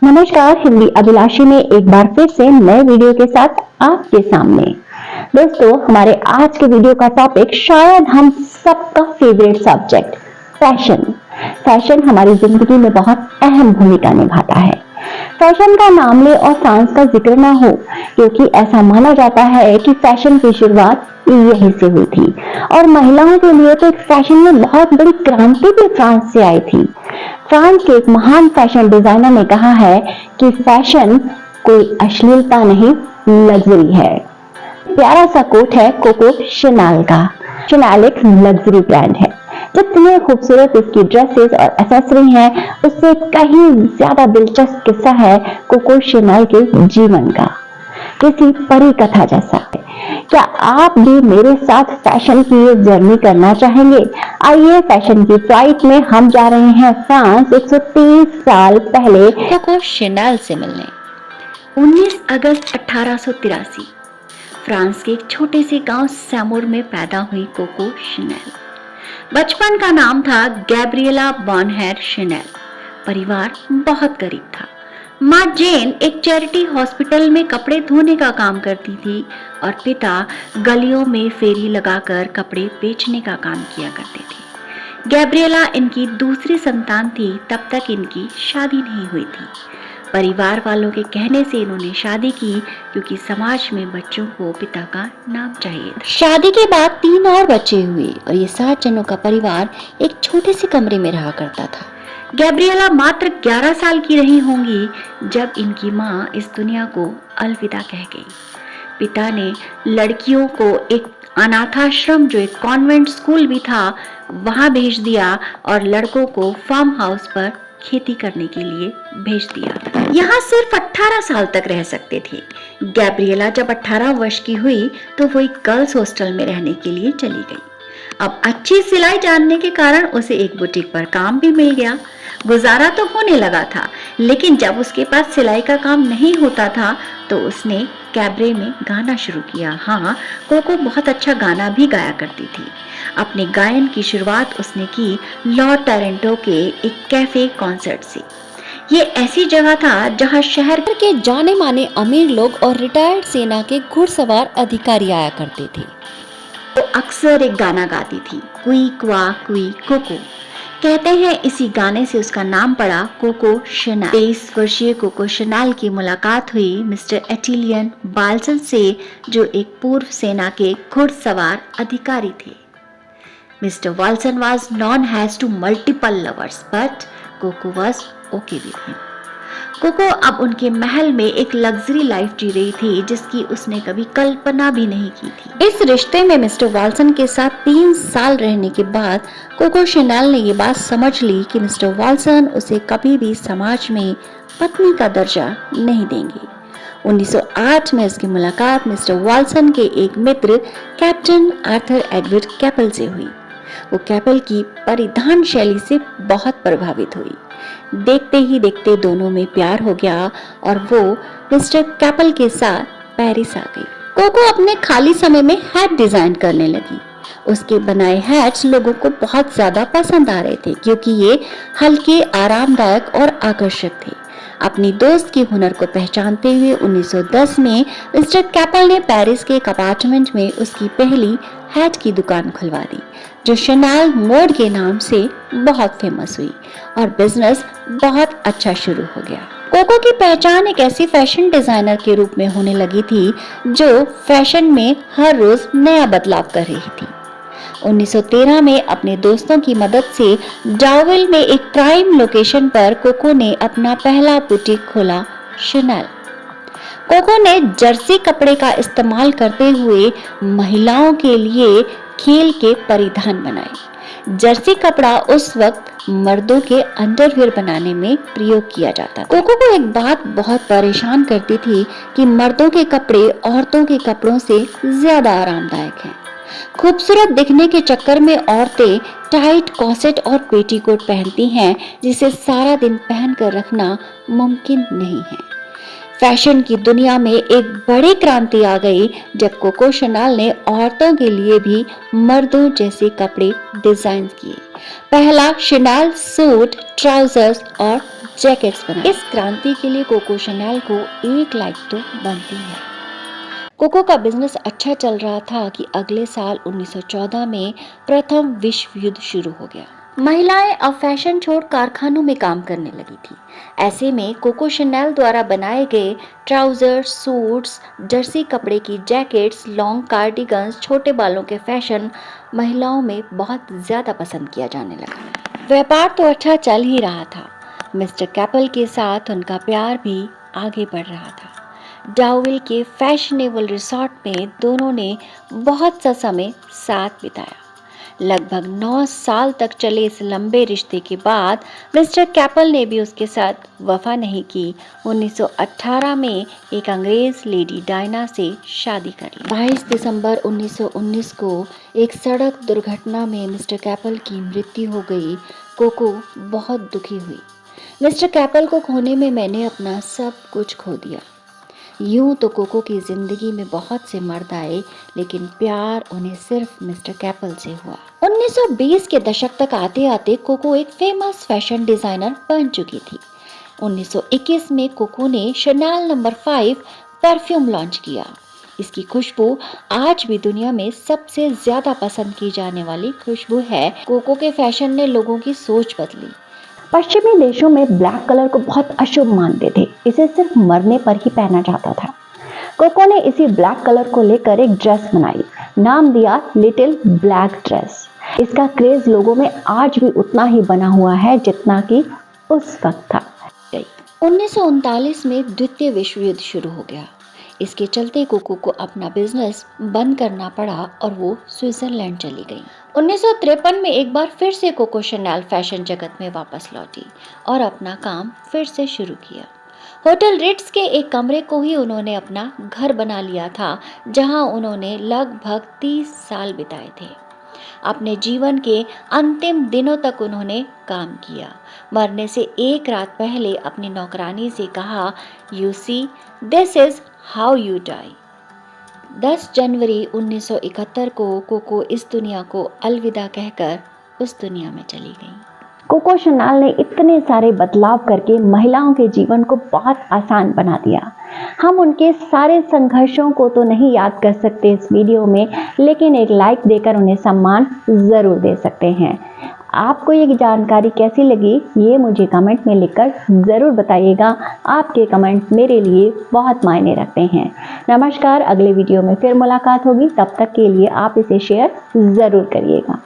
नमस्कार, हिंदी अभिलाषी में एक बार फिर से नए वीडियो के साथ आपके सामने। दोस्तों, हमारे आज के वीडियो का टॉपिक शायद हम सबका फेवरेट सब्जेक्ट फैशन। फैशन हमारी जिंदगी में बहुत अहम भूमिका निभाता है। फैशन का नाम ले और फ्रांस का जिक्र ना हो, क्योंकि ऐसा माना जाता है कि फैशन की शुरुआत यहीं से हुई थी और महिलाओं के लिए तो एक फैशन में बहुत बड़ी क्रांति भी फ्रांस से आई थी। फ्रांस के एक महान फैशन डिजाइनर ने कहा है कि फैशन कोई अश्लीलता नहीं, लग्जरी है। प्यारा सा कोट है कोको शैनल का। शैनल एक लग्जरी ब्रांड है। जितने खूबसूरत इसकी ड्रेसेस और एक्सेसरी हैं, उससे कहीं ज्यादा दिलचस्प किस्सा है कोको शैनल के जीवन का, किसी परी कथा जैसा। क्या आप भी मेरे साथ फैशन की ये जर्नी करना चाहेंगे? आइए, फैशन की फ्लाइट में हम जा रहे हैं फ्रांस 130 साल पहले कोको शैनल से मिलने। 19 अगस्त 1883 फ्रांस के एक छोटे से गांव सैमोर में पैदा हुई कोको शैनल। बचपन का नाम था गैब्रिएला बॉनहेर शैनल। परिवार बहुत गरीब था। माँ जेन एक चैरिटी हॉस्पिटल में कपड़े धोने का काम करती थी और पिता गलियों में फेरी लगाकर कपड़े बेचने का काम किया करते थे। गैब्रिएला इनकी दूसरी संतान थी, तब तक इनकी शादी नहीं हुई थी। परिवार वालों के कहने से इन्होंने शादी की, क्योंकि समाज में बच्चों को पिता का नाम चाहिए था। शादी के बाद 3 और बच्चे हुए और ये 7 जनों का परिवार एक छोटे से कमरे में रहा करता था। गैब्रिएला मात्र 11 साल की रही होंगी जब इनकी माँ इस दुनिया को अलविदा कह गई। पिता ने लड़कियों को एक अनाथाश्रम, जो एक कॉन्वेंट स्कूल भी था, वहां भेज दिया और लड़कों को फार्म हाउस पर खेती करने के लिए भेज दिया। यहाँ सिर्फ 18 साल तक रह सकते थे। गैब्रिएला जब 18 वर्ष की हुई तो वो एक गर्ल्स हॉस्टल में रहने के लिए चली गई। अब अच्छी सिलाई जानने के कारण उसे एक बुटीक पर काम भी मिल गया। गुजारा तो होने लगा था, लेकिन जब उसके पास सिलाई का काम नहीं होता था तो उसने कैबरे में गाना शुरू किया। हाँ, कोको बहुत अच्छा गाना भी गाया करती थी। अपने गायन की शुरुआत उसने की लॉर्ड टोरंटो के एक कैफे कॉन्सर्ट से। ये ऐसी जगह था जहां शहर के जाने माने अमीर लोग और रिटायर्ड सेना के घुड़सवार अधिकारी आया करते थे। वो अक्सर एक गाना गाती थी, क्वी क्वा क्वी कोको। कहते हैं इसी गाने से उसका नाम पड़ा कोको शैनल। 23 वर्षीय कोको शैनल की मुलाकात हुई मिस्टर एटिलियन बाल्सन से, जो एक पूर्व सेना के घुड़सवार अधिकारी थे। Mister Walson was known as to multiple lovers, but Coco was okay with him. Coco अब उनके महल में एक लग्जरी लाइफ जी रही थी, जिसकी उसने कभी कल्पना भी नहीं की थी। इस रिश्ते में मिस्टर वाल्सन के साथ 3 साल रहने के बाद कोको शैनल ने ये बात समझ ली कि मिस्टर वाल्सन उसे कभी भी समाज में पत्नी का दर्जा नहीं देंगे। 1908 में उसकी मुलाकात मिस्टर वाल्सन के एक मित्र कैप्टन आर्थर एडवर्ड कैपल से हुई। वो कैपल की परिधान शैली से बहुत प्रभावित हुई। देखते ही देखते दोनों में प्यार हो गया और वो मिस्टर कैपल के साथ पेरिस आ गई। कोको अपने खाली समय में हैट डिजाइन करने लगी। उसके बनाए हैट्स लोगों को बहुत ज्यादा पसंद आ रहे थे, क्योंकि ये हल्के, आरामदायक और आकर्षक थे। अपनी दोस्त के हुनर को पहचानते हुए 1910 में मिस्टर कैपल ने पेरिस के एक अपार्टमेंट में उसकी पहली हैट की दुकान खुलवा दी, जो शैनल मोड के नाम से बहुत फेमस हुई और बिजनेस बहुत अच्छा शुरू हो गया। कोको की पहचान एक ऐसी फैशन डिजाइनर के रूप में होने लगी थी जो फैशन में हर रोज नया बदलाव कर रही थी। 1913 में अपने दोस्तों की मदद से डाउविल में एक प्राइम लोकेशन पर कोको ने अपना पहला बुटीक खोला, शैनल। कोको ने जर्सी कपड़े का इस्तेमाल करते हुए महिलाओं के लिए खेल के परिधान बनाए। जर्सी कपड़ा उस वक्त मर्दों के अंडरवियर बनाने में प्रयोग किया जाता था। कोको को एक बात बहुत परेशान करती थी कि मर्दों के कपड़े औरतों के कपड़ों से ज्यादा आरामदायक हैं। खूबसूरत दिखने के चक्कर में औरतें टाइट कॉर्सेट और पेटीकोट पहनती हैं, जिसे सारा दिन पहनकर रखना मुमकिन नहीं है। फैशन की दुनिया में एक बड़ी क्रांति आ गई जब कोको शैनल ने औरतों के लिए भी मर्दों जैसे कपड़े डिजाइन किए। पहला शैनल सूट, ट्राउजर्स और जैकेट्स बनाए। इस क्रांति के लिए कोको शैनल को एक लाइक तो बनती है। कोको का बिजनेस अच्छा चल रहा था कि अगले साल 1914 में प्रथम विश्व युद्ध शुरू हो गया। महिलाएं अब फैशन छोड़ कारखानों में काम करने लगी थी। ऐसे में कोको शैनल द्वारा बनाए गए ट्राउजर, सूट्स, जर्सी कपड़े की जैकेट्स, लॉन्ग कार्डिगन्स, छोटे बालों के फैशन महिलाओं में बहुत ज्यादा पसंद किया जाने लगा। व्यापार तो अच्छा चल ही रहा था। मिस्टर कैपल के साथ उनका प्यार भी आगे बढ़ रहा था। डाउविल के फैशनेबल रिसोर्ट में दोनों ने बहुत सा समय साथ बिताया। लगभग 9 साल तक चले इस लंबे रिश्ते के बाद मिस्टर कैपल ने भी उसके साथ वफा नहीं की। 1918 में एक अंग्रेज लेडी डायना से शादी कर ली। 22 दिसंबर 1919 को एक सड़क दुर्घटना में मिस्टर कैपल की मृत्यु हो गई। कोको बहुत दुखी हुई। मिस्टर कैपल को खोने में मैंने अपना सब कुछ खो दिया। यूं तो कोको की जिंदगी में बहुत से मर्द आए, लेकिन प्यार उन्हें सिर्फ मिस्टर कैपल से हुआ। 1920 के दशक तक आते आते कोको एक फेमस फैशन डिजाइनर बन चुकी थी। 1921 में कोको ने शैनल नंबर 5 परफ्यूम लॉन्च किया। इसकी खुशबू आज भी दुनिया में सबसे ज्यादा पसंद की जाने वाली खुशबू है। कोको के फैशन ने लोगों की सोच बदली। पश्चिमी देशों में ब्लैक कलर को बहुत अशुभ मानते थे। इसे सिर्फ मरने पर ही पहना जाता था। कोको ने इसी ब्लैक कलर को लेकर एक ड्रेस बनाई, नाम दिया लिटिल ब्लैक ड्रेस। इसका क्रेज लोगों में आज भी उतना ही बना हुआ है जितना कि उस वक्त था। 1939 में द्वितीय विश्व युद्ध शुरू हो गया। इसके चलते कोको को अपना बिजनेस बंद करना पड़ा और वो स्विट्जरलैंड चली गई। 1953 में एक बार फिर से कोको शैनल फैशन जगत में वापस लौटी और अपना काम फिर से शुरू किया। होटल रिट्स के एक कमरे को ही उन्होंने अपना घर बना लिया था, जहां उन्होंने लगभग 30 साल बिताए थे। अपने जीवन के अंतिम दिनों तक उन्होंने काम किया। मरने से एक रात पहले अपनी नौकरानी से कहा, "You see, this is how you die." 10 जनवरी 1971 को कोको इस दुनिया को अलविदा कहकर उस दुनिया में चली गई। कोको शैनल ने इतने सारे बदलाव करके महिलाओं के जीवन को बहुत आसान बना दिया। हम उनके सारे संघर्षों को तो नहीं याद कर सकते इस वीडियो में, लेकिन एक लाइक देकर उन्हें सम्मान जरूर दे सकते हैं। आपको ये जानकारी कैसी लगी ये मुझे कमेंट में लिखकर ज़रूर बताइएगा। आपके कमेंट मेरे लिए बहुत मायने रखते हैं। नमस्कार, अगले वीडियो में फिर मुलाकात होगी। तब तक के लिए आप इसे शेयर ज़रूर करिएगा।